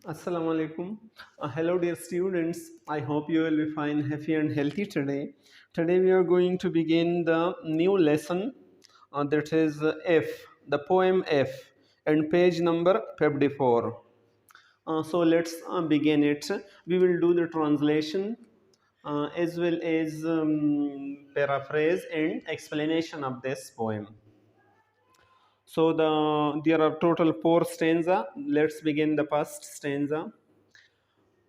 Assalamu alaikum. Hello, dear students. I hope you will be fine, happy, and healthy today. Today, we are going to begin the new lesson that is F, the poem F, and page number 54. So, let's begin it. We will do the translation as well as paraphrase and explanation of this poem. So there are total 4 stanza. Let's begin the first stanza.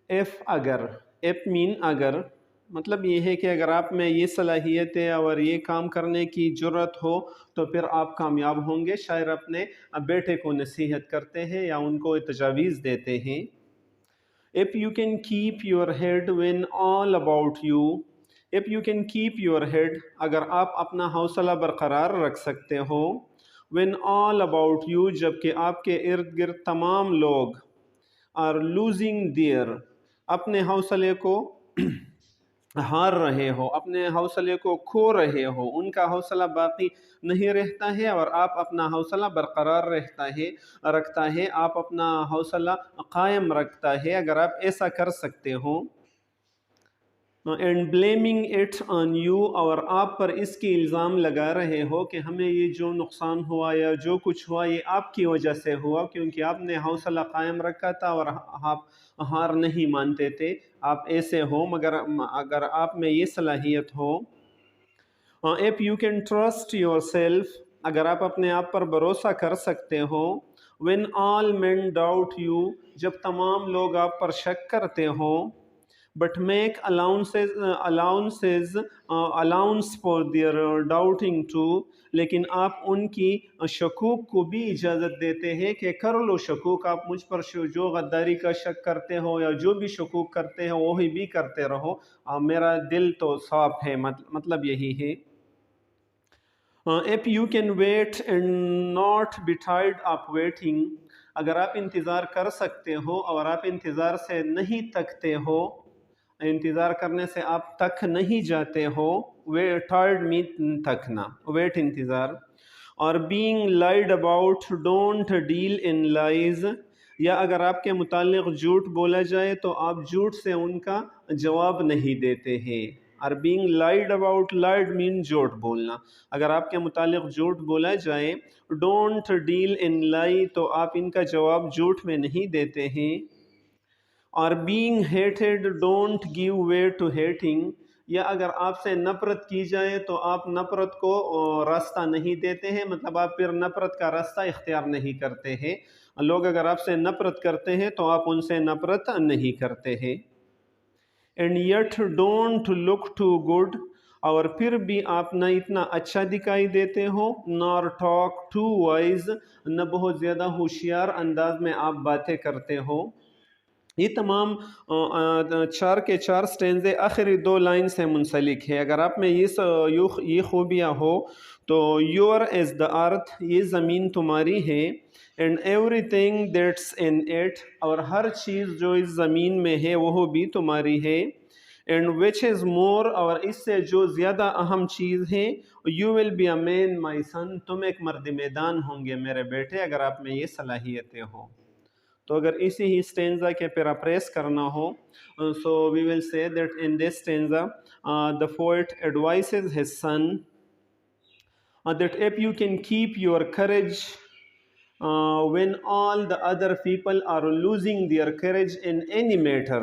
If अगर if mean अगर मतलब ये है कि अगर आप में ये सलाहियतें और ये काम करने की ज़रूरत हो तो फिर आप कामयाब होंगे। शायर अपने बेटे को नसीहत करते हैं या उनको तजावीज़ देते हैं। If you can keep your head when all about you, if you can keep your head, अगर आप अपना हौसला बरकरार रख सकते हो, when all about you, जबकि आपके इर्द गिर्द तमाम लोग are losing their, अपने हौसले को हार रहे हो, अपने हौसले को खो रहे हो, उनका हौसला बाकी नहीं रहता है और आप अपना हौसला बरकरार रखता है, आप अपना हौसला कायम रखता है। अगर आप ऐसा कर सकते हो and blaming it on you, और आप पर इसकी इल्ज़ाम लगा रहे हो कि हमें ये जो नुकसान हुआ या जो कुछ हुआ ये आपकी वजह से हुआ क्योंकि आपने हौसला कायम रखा था और आप हार नहीं मानते थे। आप ऐसे हो, मगर अगर आप में ये सलाहियत हो, if you can trust your self, अगर आप अपने आप पर भरोसा कर सकते हो, when all main doubt you, जब तमाम लोग आप पर शक करते हो, but make allowance for their doubting too, लेकिन आप उनकी शकूक को भी इजाज़त देते हैं कि कर लो शकूक, आप मुझ पर जो गद्दारी का शक करते हो या जो भी शकूक करते हो वही भी करते रहो, मेरा दिल तो साफ है। मतलब यही है। if you can wait and not be tired of waiting, अगर आप इंतज़ार कर सकते हो और आप इंतज़ार से नहीं थकते हो, इंतज़ार करने से आप थक नहीं जाते हो, वे टायर्ड मीन थकना, वेट इंतज़ार। और being lied about, don't deal in lies, या अगर आपके मुतालिक झूठ बोला जाए तो आप झूठ से उनका जवाब नहीं देते हैं। और being lied about, lied mean झूठ बोलना, अगर आपके मुतालिक झूठ बोला जाए, डोंट डील इन लाई, तो आप इनका जवाब झूठ में नहीं देते हैं। और being hated, don't give way to hating, या अगर आपसे नफ़रत की जाए तो आप नफ़रत को रास्ता नहीं देते हैं, मतलब आप फिर नफ़रत का रास्ता इख्तियार नहीं करते हैं। लोग अगर आपसे नफ़रत करते हैं तो आप उनसे नफ़रत नहीं करते हैं। And yet don't look too good, और फिर भी आप न इतना अच्छा दिखाई देते हो, नॉर टॉक टू वाइज, न बहुत ज़्यादा होशियार अंदाज में आप बातें करते हो। ये तमाम 4 के 4 स्टेंजे आखिरी 2 लाइन से मुंसलिक है। अगर आप में ये खूबियाँ हो तो योर एज द अर्थ, ये ज़मीन तुम्हारी है, and everything that's in it, और हर चीज़ जो इस ज़मीन में है वो भी तुम्हारी है। एंड विच इज़ मोर, और इससे जो ज़्यादा अहम चीज़ है, you will be a man my son, तुम एक मर्द मैदान होंगे मेरे बेटे, अगर आप में ये सलाहियतें हो। तो अगर इसी ही स्टेंजा के पैराफ्रेज करना हो, so we will say that in this stanza the poet advises his son that if you can keep your courage when all the other people are losing their courage in any matter,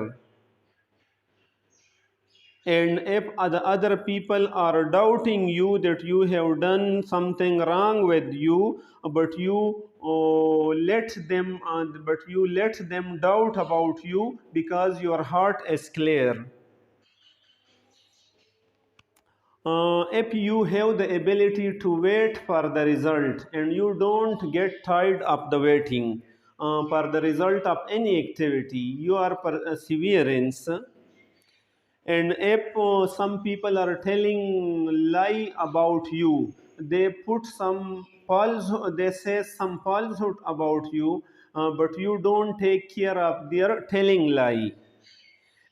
and if the other people are doubting you that you have done something wrong with you, but you let them doubt about you because your heart is clear. If you have the ability to wait for the result and you don't get tired of the waiting for the result of any activity, you are perseverance. And if some people are telling lie about you, they say some falsehood about you, but you don't take care of their telling lie.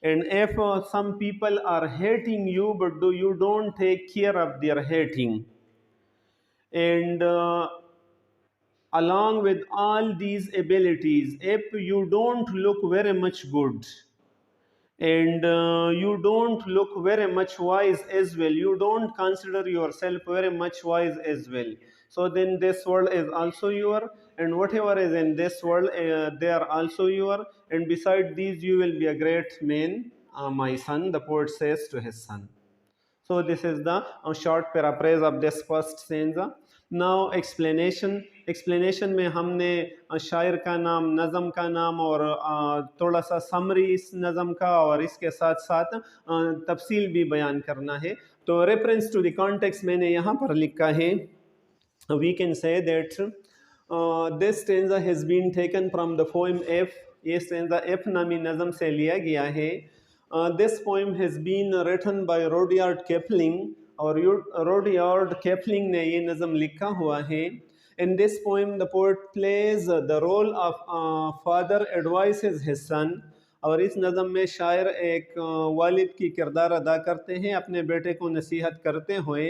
And if some people are hating you, but you don't take care of their hating. And along with all these abilities, if you don't look very much good and you don't look very much wise as well, you don't consider yourself very much wise as well, so then this world is also your, and whatever is in this world, they are also your, and beside these you will be a great man, my son, the poet says to his son. So this is the short paraphrase of this first stanza. Now explanation में हमने शायर का नाम, नज़म का नाम और थोड़ा सा समरी इस नज़म का और इसके साथ साथ तफसील भी बयान करना है. तो रेफरेंस टू द कॉन्टेक्स्ट मैंने यहाँ पर लिखा है. We can say that this stanza has been taken from the poem F. ये stanza F नामी नज़म से लिया गया है. This poem has been written by Rudyard Kipling, और Rudyard Kipling ने ये नज़म लिखा हुआ है. In this poem, the poet plays the role of father advises his son. और इस नज़म में शायर एक वालिद की किरदार अदा करते हैं अपने बेटे को नसीहत करते हुए.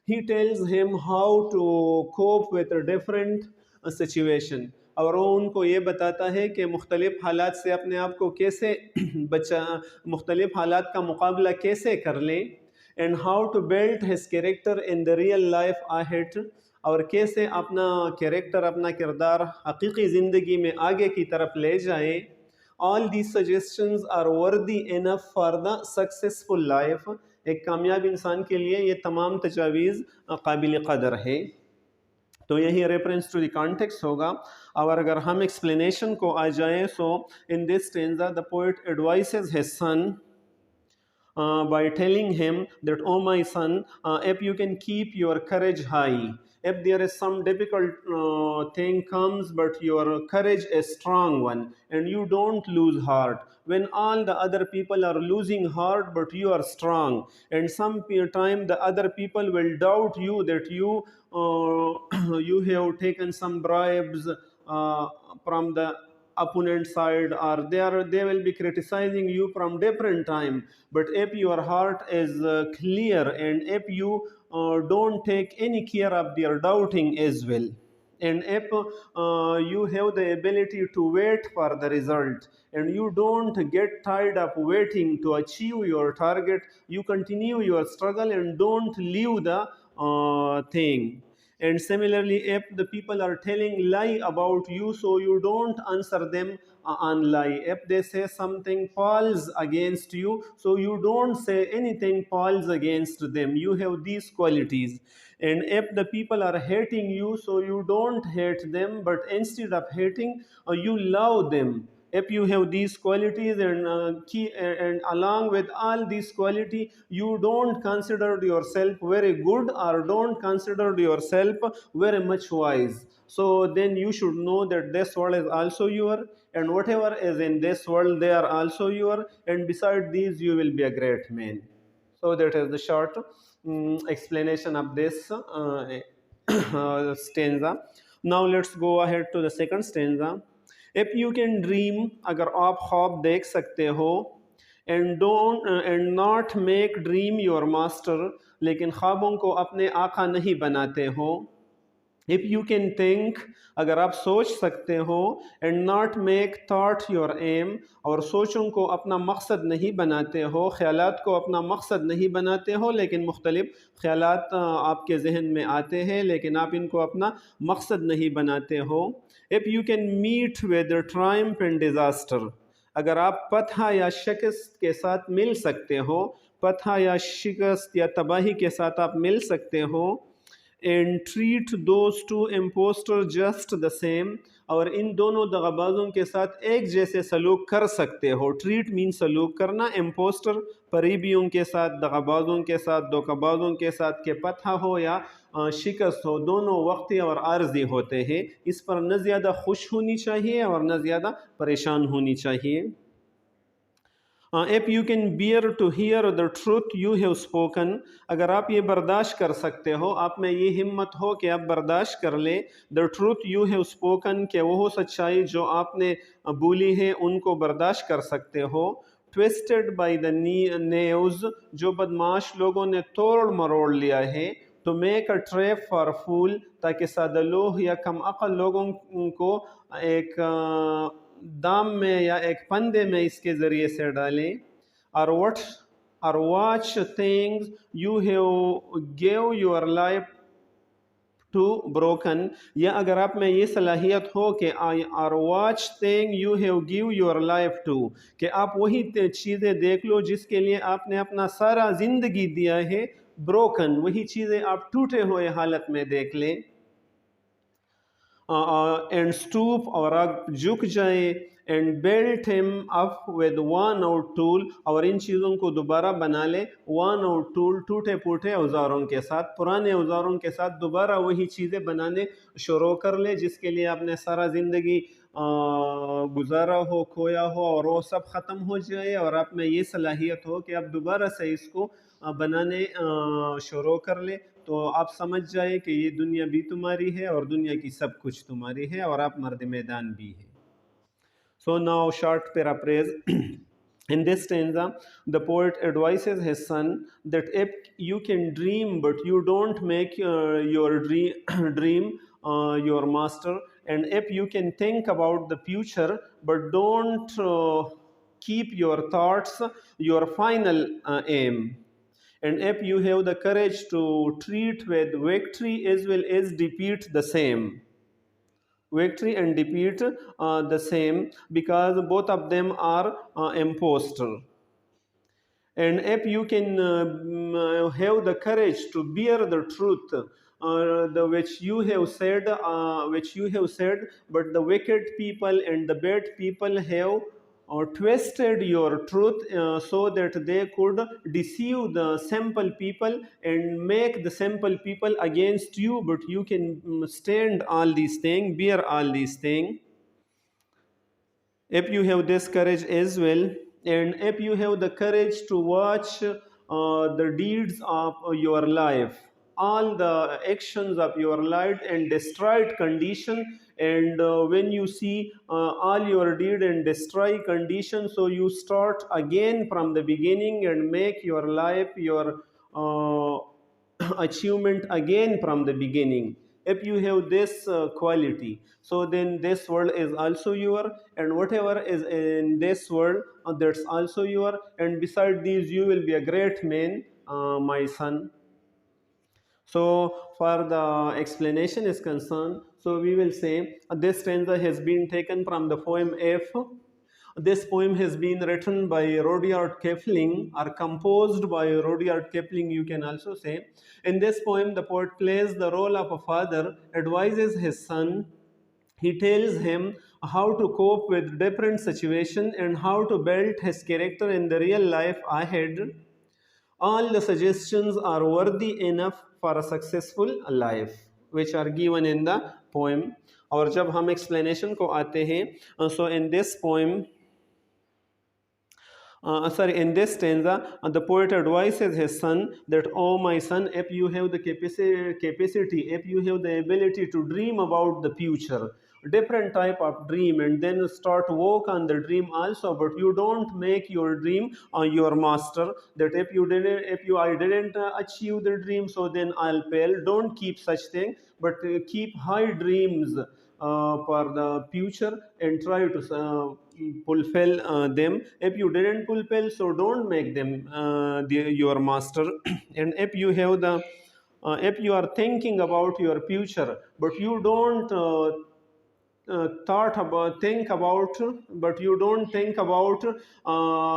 He tells him how to cope with a different situation. और वो उनको ये बताता है कि मुख्तलिफ़ हालात से अपने आप को कैसे मुख्तलिफ़ हालात का मुकाबला कैसे कर लें. And how to build his character in the real life ahead. और कैसे अपना कैरेक्टर, अपना किरदार हकीकी ज़िंदगी में आगे की तरफ ले जाए. All these suggestions are worthy enough for the successful life. एक कामयाब इंसान के लिए ये तमाम तजावीज़ काबिल क़दर है. तो यही रेफरेंस टू द कॉन्टेक्स्ट होगा. और अगर हम एक्सप्लेनेशन को आ जाएं, so in this stanza the poet advises his son by telling him that, oh my son, if you can keep your courage high, if there is some difficult thing comes but your courage is strong one, and you don't lose heart when all the other people are losing heart but you are strong, and some time the other people will doubt you that you you have taken some bribes from the opponent side, or they will be criticizing you from different time. But if your heart is clear, and if you don't take any care of their doubting as well, and if you have the ability to wait for the result, and you don't get tired of waiting to achieve your target, you continue your struggle and don't leave the thing. And similarly, if the people are telling lie about you, so you don't answer them on lie. If they say something false against you, so you don't say anything false against them. You have these qualities. And if the people are hating you, so you don't hate them, but instead of hating, you love them. If you have these qualities, and along with all these quality, you don't consider yourself very good or don't consider yourself very much wise, so then you should know that this world is also your, and whatever is in this world, they are also your, and beside these you will be a great man. So that is the short explanation of this stanza. Now let's go ahead to the second stanza. If you can dream, अगर आप ख्वाब देख सकते हो, and not make dream your master, लेकिन ख्वाबों को अपने आका नहीं बनाते हो. If you can think, अगर आप सोच सकते हो, and not make thought your aim, और सोचों को अपना मकसद नहीं बनाते हो, ख्यालात को अपना मकसद नहीं बनाते हो, लेकिन मुख्तलिफ ख्यालात आपके जहन में आते हैं लेकिन आप इनको अपना मकसद नहीं बनाते हो. If you can meet with triumph and disaster, अगर आप फतह या शिकस्त के साथ मिल सकते हो, फतह या शिकस्त या तबाही के साथ आप मिल सकते हो. And treat those two impostors just the same, और इन दोनों दगाबाजों के साथ एक जैसे सलूक कर सकते हो. ट्रीट मीन सलूक करना, इम्पोस्टर परीबियों के साथ, दगाबाजों के साथ, धोखाबाजों के साथ के फतह हो या शिकस्त हो, दोनों वक्ती और आर्जी होते हैं. इस पर न ज़्यादा खुश होनी चाहिए और न ज़्यादा परेशान होनी चाहिए. If you can bear to hear the truth you have spoken, अगर आप ये बर्दाश्त कर सकते हो, आप में ये हिम्मत हो कि आप बर्दाश्त कर ले, the truth you have spoken, कि वो सच्चाई जो आपने बोली है उनको बर्दाश्त कर सकते हो. Twisted by the news, जो बदमाश लोगों ने तोड़ मरोड़ लिया है. to make a trap for a fool, ताकि सादलोह या कम अकल लोगों को एक दाम में या एक फंदे में इसके ज़रिए से डालें. or watch things you have gave your life to broken, या अगर आप में ये सलाहियत हो कि I are watch thing you have give your life to, कि आप वही चीज़ें देख लो जिसके लिए आपने अपना सारा ज़िंदगी दिया है, ब्रोकन, वही चीज़ें आप टूटे हुए हालत में देख लें. एंड स्टूप, और आप झुक जाए, and belt him up with one out tool, और इन चीज़ों को दोबारा बना ले वन आउट टूल, टूटे फूटे औजारों के साथ, पुराने औजारों के साथ दोबारा वही चीज़ें बनाने शुरू कर ले जिसके लिए आपने सारा ज़िंदगी गुजारा हो, खोया हो, और वो सब ख़त्म हो जाए और आप में ये सलाहियत हो कि आप दोबारा से इसको बनाने शुरू कर ले. तो आप समझ जाए कि ये दुनिया भी तुम्हारी है और दुनिया की सब कुछ तुम्हारी है और आप मर्द मैदान भी है. So now short paraphrase. In this stanza, the poet advises his son that if you can dream but you don't make your dream your master, and if you can think about the future but don't keep your thoughts your final aim, and if you have the courage to treat with victory as well as defeat the same. Victory and defeat the same, because both of them are impostor. And if you can have the courage to bear the truth, which you have said, but the wicked people and the bad people have twisted your truth so that they could deceive the simple people and make the simple people against you, but you can stand all these things, bear all these things. If you have this courage as well, and if you have the courage to watch the deeds of your life, all the actions of your life and destroyed condition, and when you see all your deed and destroy condition, so you start again from the beginning and make your life your achievement again from the beginning. If you have this quality, so then this world is also your, and whatever is in this world, that's also your, and beside these you will be a great man, my son. So for the explanation is concerned, so we will say this stanza has been taken from the poem F. This poem has been written by Rudyard Kipling, or composed by Rudyard Kipling, you can also say. In this poem, the poet plays the role of a father, advises his son. He tells him how to cope with different situations and how to build his character in the real life ahead. All the suggestions are worthy enough for a successful life, which are given in the poem. और जब हम explanation को आते हैं, so in this poem, in this stanza, the poet advises his son that, oh my son, if you have the capacity, if you have the ability to dream about the future, different type of dream, and then start work on the dream also, but you don't make your dream your master, that if I didn't achieve the dream, so then I'll fail. Don't keep such thing, but keep high dreams for the future and try to fulfill them. If you didn't fulfill, so don't make them your master. And if you have the if you are thinking about your future but you don't think about, but you don't think about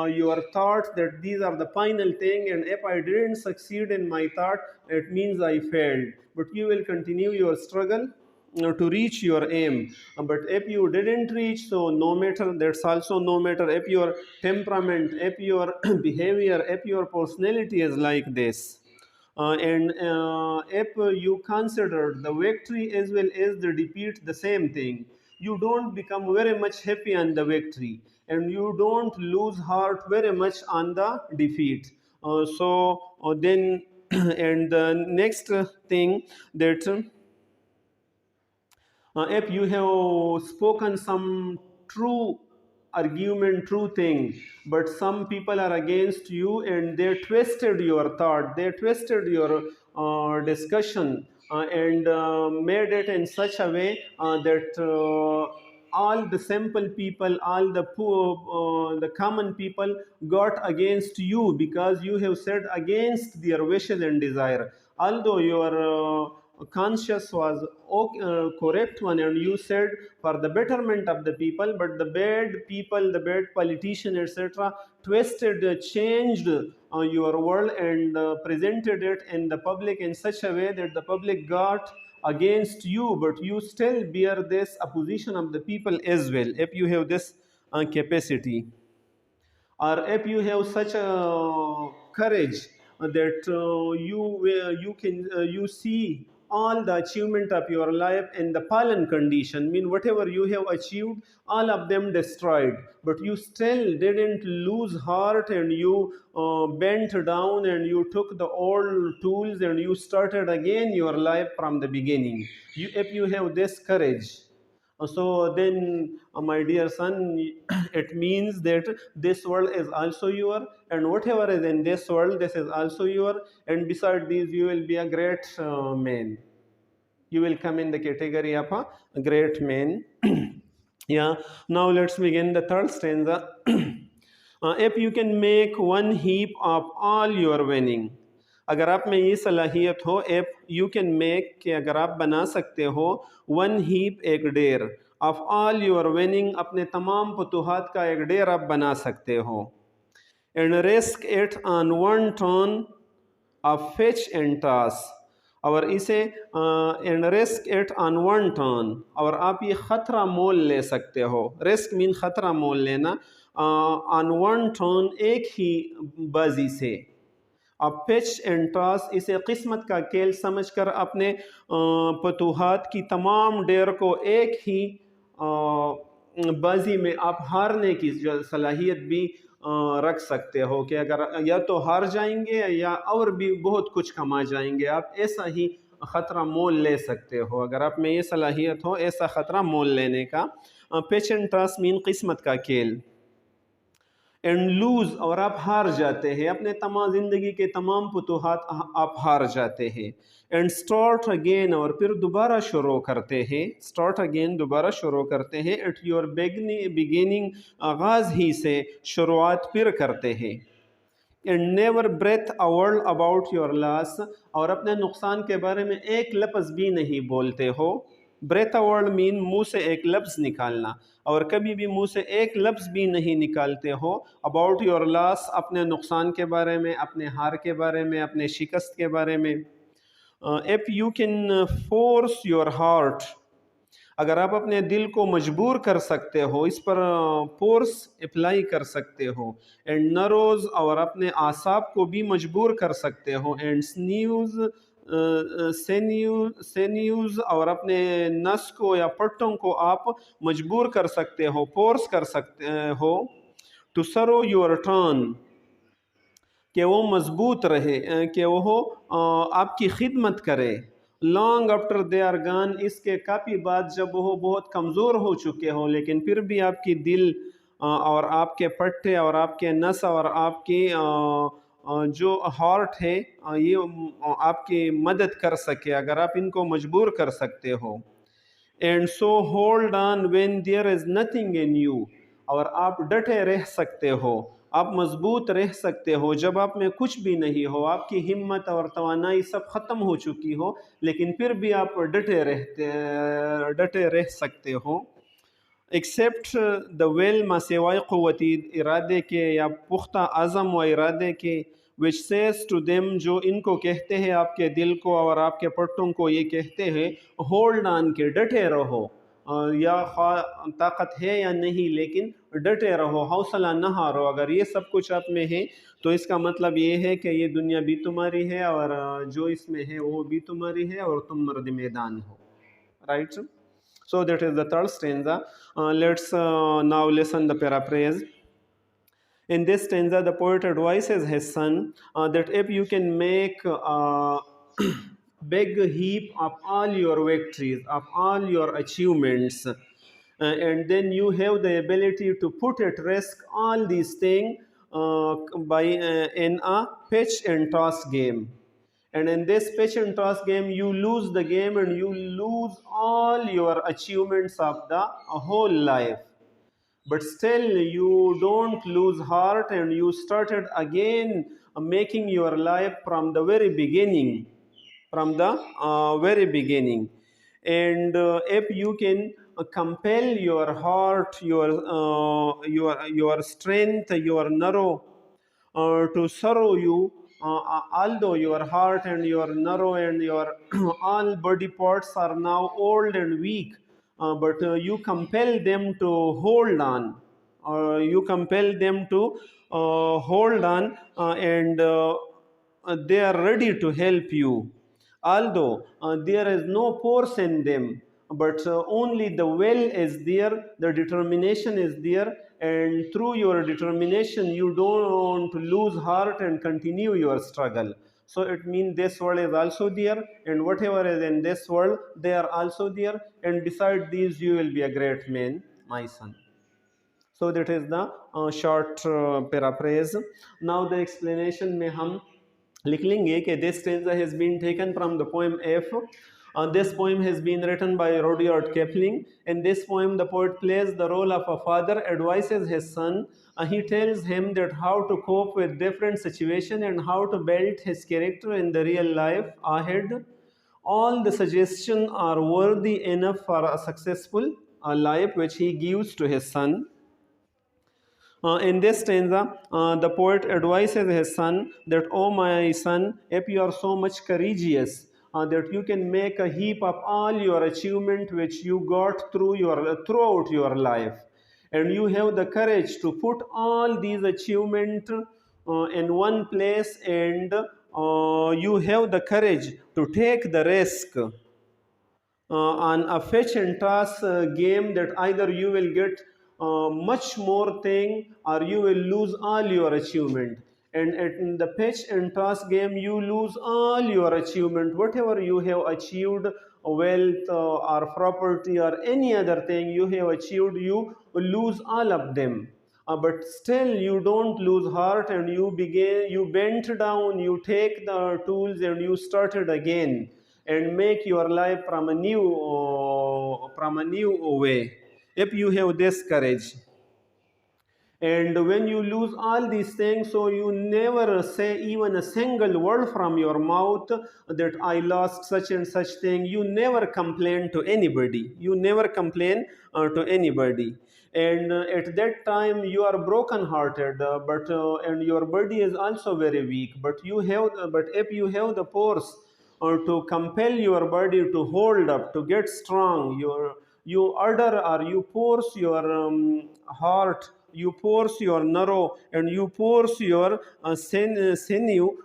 your thoughts that these are the final thing, and if I didn't succeed in my thought, it means I failed, but you will continue your struggle to reach your aim. But if you didn't reach, so no matter, that's also no matter. If your temperament, if your behavior, if your personality is like this, and if you consider the victory as well as the defeat the same thing, you don't become very much happy on the victory, and you don't lose heart very much on the defeat. Then and the next thing that if you have spoken some true argument, true thing, but some people are against you and they twisted your thought, they twisted your discussion, and made it in such a way that all the simple people, all the poor, the common people got against you because you have said against their wishes and desire. Although your conscience was correct one and you said for the betterment of the people, but the bad people, the bad politician, etc., twisted, changed your world and presented it in the public in such a way that the public got against you, but you still bear this opposition of the people as well. If you have this capacity, or if you have such a courage that you can you see all the achievement of your life in the fallen condition, mean whatever you have achieved all of them destroyed, but you still didn't lose heart and you bent down and you took the old tools and you started again your life from the beginning. If you have this courage, so then, my dear son, it means that this world is also your, and whatever is in this world, this is also your, and beside these, you will be a great man. You will come in the category of a great man. Yeah, now let's begin the third stanza. If you can make one heap of all your winning, अगर आप में ये सलाहियत हो, if you can make, कि अगर आप बना सकते हो one heap, एक ढेर, of all your winning, अपने तमाम फतूहात का एक ढेर आप बना सकते हो, and risk it on one ton of fetch and toss, और इसे and risk it on one ton, और आप ये ख़तरा मोल ले सकते हो, risk मीन ख़तरा मोल लेना, on one ton, एक ही बाजी से, अब पिच एंड टॉस इसे किस्मत का खेल समझकर अपने फतूहात की तमाम डेर को एक ही बाजी में आप हारने की जो सलाहियत भी रख सकते हो, कि अगर या तो हार जाएंगे या और भी बहुत कुछ कमा जाएंगे, आप ऐसा ही ख़तरा मोल ले सकते हो, अगर आप में ये सलाहियत हो ऐसा ख़तरा मोल लेने का। पिच एंड टॉस मीन किस्मत का खेल, एंड लूज, और आप हार जाते हैं, अपने तमाम ज़िंदगी के तमाम फतूहात आप हार जाते हैं, एंड स्टार्ट अगेन, और फिर दोबारा शुरू करते हैं, स्टार्ट अगेन दोबारा शुरू करते हैं, एट योर बिगिनिंग, आगाज़ ही से शुरुआत फिर करते हैं, and never breathe a word about your loss, और अपने नुकसान के बारे में एक लफ्ज़ भी नहीं बोलते हो। ब्रेथ अ वर्ड मीन मुंह से एक लफ्ज़ निकालना, और कभी भी मुंह से एक लफ्ज़ भी नहीं निकालते हो अबाउट योर लॉस, अपने नुकसान के बारे में, अपने हार के बारे में, अपने शिकस्त के बारे में। If you can force your heart, अगर आप अपने दिल को मजबूर कर सकते हो, इस पर फोर्स अप्लाई कर सकते हो, एंड नरोज, और अपने आसाब को भी मजबूर कर सकते हो, एंड स्न्यूज़, सेन्यूज़, और अपने नस को या पट्टों को आप मजबूर कर सकते हो, फोर्स कर सकते हो, टू सरो योर टर्न, कि वो मजबूत रहे, कि वो आपकी खिदमत करे, long after they are gone, इसके काफ़ी बाद जब वो बहुत कमज़ोर हो चुके हो, लेकिन फिर भी आपकी दिल और आपके पट्टे और आपके नस और आपकी जो हार्ट है ये आपकी मदद कर सके, अगर आप इनको मजबूर कर सकते हो। And so hold on when there is nothing in you, और आप डटे रह सकते हो, आप मजबूत रह सकते हो जब आप में कुछ भी नहीं हो, आपकी हिम्मत और तवानाई सब ख़त्म हो चुकी हो, लेकिन फिर भी आप डटे रह सकते हो। एक्सेप्ट द वेल, मा सिवाय क़ुव्वती इरादे के या पुख्ता अज़म व इरादे के, विच सेज टू देम, जो इनको कहते हैं आपके दिल को और आपके पट्टों को ये कहते हैं, होल्ड ऑन, के डटे रहो, या ताकत है या नहीं लेकिन डटे रहो, हौसला न हारो। अगर ये सब कुछ आप में है तो इसका मतलब ये है कि ये दुनिया भी तुम्हारी है और जो इसमें है वो भी तुम्हारी है और तुम मर्द मैदान हो। Right, so that is the third stanza. Let's now listen the paraphrase. In this stanza, the poet advises his son that if you can make a big heap of all your victories, of all your achievements, and then you have the ability to put at risk all these things by in a pitch and toss game. And in this pitch and toss game, you lose the game and you lose all your achievements of the whole life. But still you don't lose heart, and you started again making your life from the very beginning, from the very beginning. And if you can compel your heart, your strength, your narrow to sorrow you, although your heart and your narrow and your all body parts are now old and weak, but you compel them to hold on, or you compel them to hold on, and they are ready to help you, although there is no force in them, but only the will is there, the determination is there, and through your determination you don't lose heart and continue your struggle. So it means this world is also there, and whatever is in this world, they are also there, and beside these you will be a great man, my son. So that is the short paraphrase. Now the explanation में हम लिख लेंगे कि this stanza has been taken from the poem F. This poem has been written by Rudyard Kipling. In this poem, the poet plays the role of a father, advises his son. He tells him that how to cope with different situations and how to build his character in the real life ahead. All the suggestions are worthy enough for a successful life, which he gives to his son. In this stanza, the poet advises his son that, "Oh my son, if you are so much courageous, that you can make a heap of all your achievement which you got throughout your life, and you have the courage to put all these achievement in one place, and you have the courage to take the risk on a fetch and toss game, that either you will get much more thing or you will lose all your achievement. And in the fetch and toss game, you lose all your achievement, whatever you have achieved, wealth or property or any other thing you have achieved, you lose all of them. But still you don't lose heart, and you bent down, you take the tools and you started again and make your life from a new way, if you have this courage. And when you lose all these things, so you never say even a single word from your mouth that I lost such and such thing. You never complain to anybody. You never complain to anybody. And at that time you are broken hearted, but and your body is also very weak. But if you have the force or to compel your body to hold up, to get strong, you order or you force your heart, you force your narrow, and you force your sinew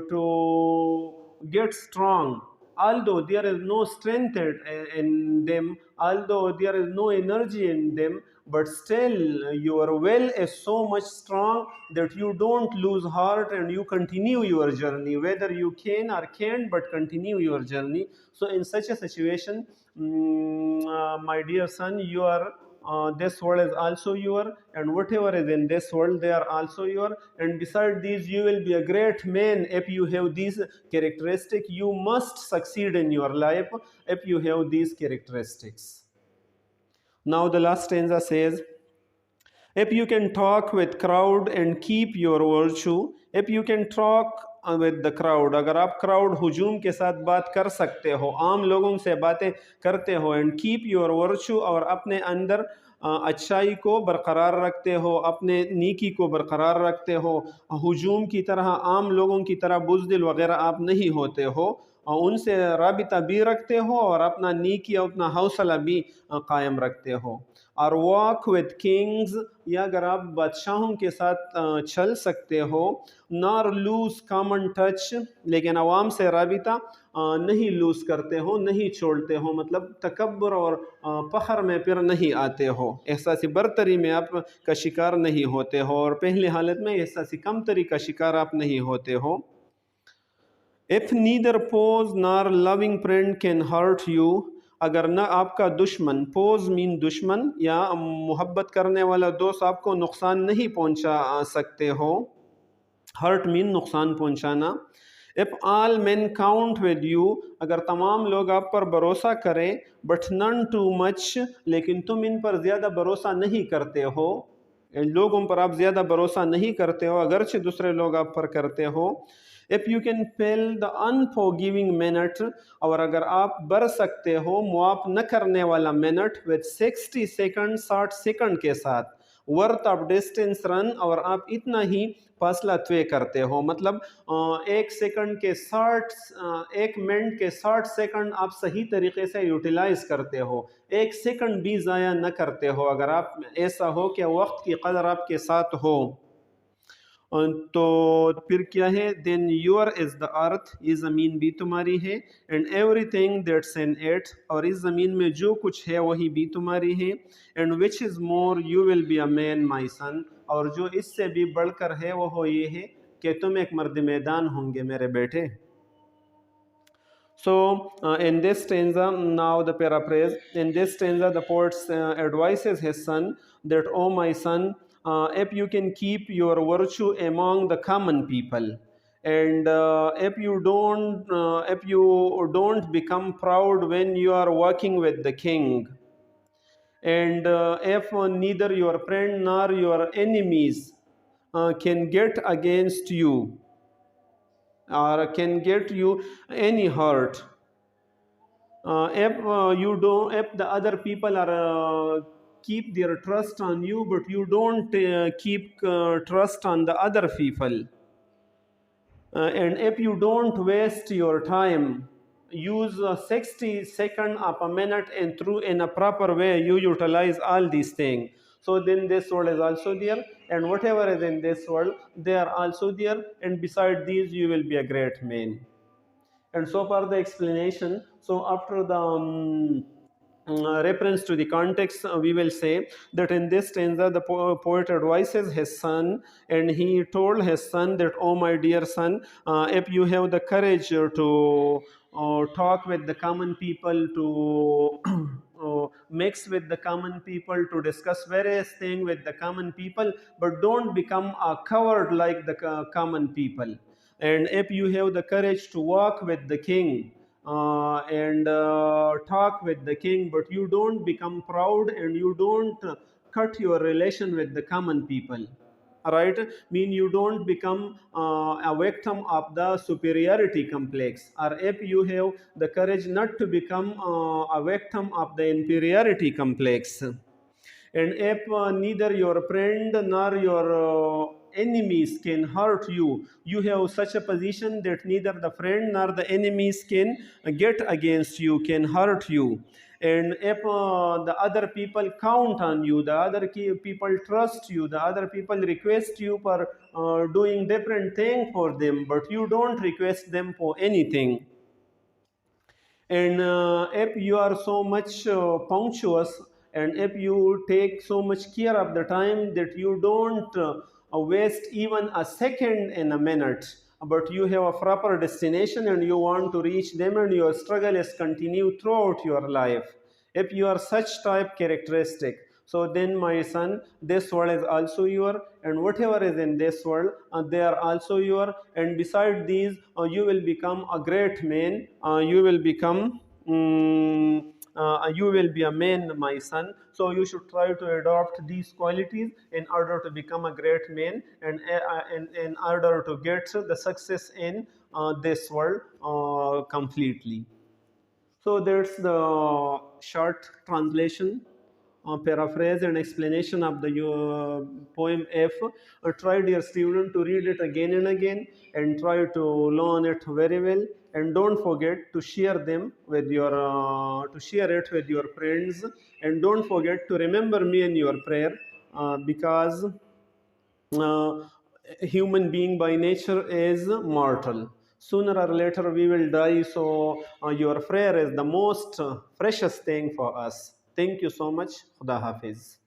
to get strong. Although there is no strength in them, although there is no energy in them, but still your will is so much strong that you don't lose heart and you continue your journey, whether you can or can't, but continue your journey. So in such a situation, my dear son, you are this world is also your, and whatever is in this world, they are also your. And beside these, you will be a great man if you have these characteristics. You must succeed in your life if you have these characteristics. Now the last stanza says, if you can talk with crowd and keep your virtue, if you can talk with the crowd, अगर आप crowd हुजूम के साथ बात कर सकते हो, आम लोगों से बातें करते हो, and keep your virtue, और अपने अंदर अच्छाई को बरकरार रखते हो, अपने नीकी को बरकरार रखते हो, हुजूम की तरह आम लोगों की तरह बुज़दिल वगैरह आप नहीं होते हो, और उनसे राबिता भी रखते हो, और अपना नीकी अपना हौसला भी कायम रखते हो. और वॉक विद किंग्स, या अगर आप बादशाहों के साथ चल सकते हो, नॉर लूज कॉमन टच, लेकिन अवाम से राबिता नहीं लूज करते हो, नहीं छोड़ते हो, मतलब तकब्बर और फखर में फिर नहीं आते हो, एहसास बरतरी में आप का शिकार नहीं होते हो, और पहले हालत में एहसास कमतरी का शिकार आप नहीं होते हो. If neither pose nor loving friend can hurt you, अगर न आपका दुश्मन, पोज मीन दुश्मन या मोहब्बत करने वाला दोस्त आपको नुकसान नहीं पहुंचा सकते हो, हर्ट मीन नुकसान पहुंचाना। If all main count with you, अगर तमाम लोग आप पर भरोसा करें, बट नन टू मच, लेकिन तुम इन पर ज़्यादा भरोसा नहीं करते हो, इन लोगों पर आप ज़्यादा भरोसा नहीं करते हो अगरचे दूसरे लोग आप पर करते हो। If you can fill the unforgiving minute, और अगर आप बर सकते हो मुआफ न करने वाला मिनट विद 60 सेकंड, 60 सेकंड के साथ, वर्थ ऑफ डिस्टेंस रन, और आप इतना ही फासला तय करते हो, मतलब एक सेकंड के 60, एक मिनट के 60 सेकंड आप सही तरीके से यूटिलाइज करते हो, एक सेकंड भी ज़ाया न करते हो, अगर आप ऐसा हो कि वक्त की कदर आपके साथ हो। तो फिर क्या है, then your is the earth, ये ज़मीन भी तुम्हारी है, and everything that's in it, और इस ज़मीन में जो कुछ है वही भी तुम्हारी है, and which is more you will be a man my son, और जो इससे भी बढ़कर है वो ये है कि तुम एक मर्द मैदान होंगे मेरे बेटे। So, in this stanza, now the paraphrase, in this stanza, the poet advises his son that, oh my son, if you can keep your virtue among the common people, and if you don't become proud when you are working with the king, and if neither your friend nor your enemies can get against you or can get you any hurt, if the other people are keep their trust on you, but you don't keep trust on the other people, and if you don't waste your time, use 60 second of a minute, and through in a proper way you utilize all these things, so then this world is also there, and whatever is in this world they are also there, and beside these you will be a great man. And so far the explanation. So after the reference to the context, we will say that in this stanza the poet advises his son, and he told his son that, oh my dear son, if you have the courage to talk with the common people, to mix with the common people, to discuss various things with the common people, but don't become a coward like the common people. And if you have the courage to walk with the king, and talk with the king, but you don't become proud and you don't cut your relation with the common people, right? Mean you don't become a victim of the superiority complex, or if you have the courage not to become a victim of the inferiority complex, and if neither your friend nor your enemies can hurt you, you have such a position that neither the friend nor the enemies can get against you, can hurt you. And if the other people count on you, the other people trust you, the other people request you for doing different things for them, but you don't request them for anything, and if you are so much punctuous, and if you take so much care of the time that you don't waste even a second in a minute, but you have a proper destination and you want to reach them, and your struggle is continue throughout your life, if you are such type characteristic, so then my son, this world is also your, and whatever is in this world they are also your, and beside these you will become a great man, you will become you will be a man, my son. So you should try to adopt these qualities in order to become a great man, and in order to get the success in this world completely. So that's the short translation, paraphrase and explanation of the poem F. Try, dear student, to read it again and again, and try to learn it very well. And don't forget to share them with your to share it with your friends. And don't forget to remember me in your prayer, because uh, human being by nature is mortal. Sooner or later we will die, so your prayer is the most precious thing for us. Thank you so much. Khuda Hafiz.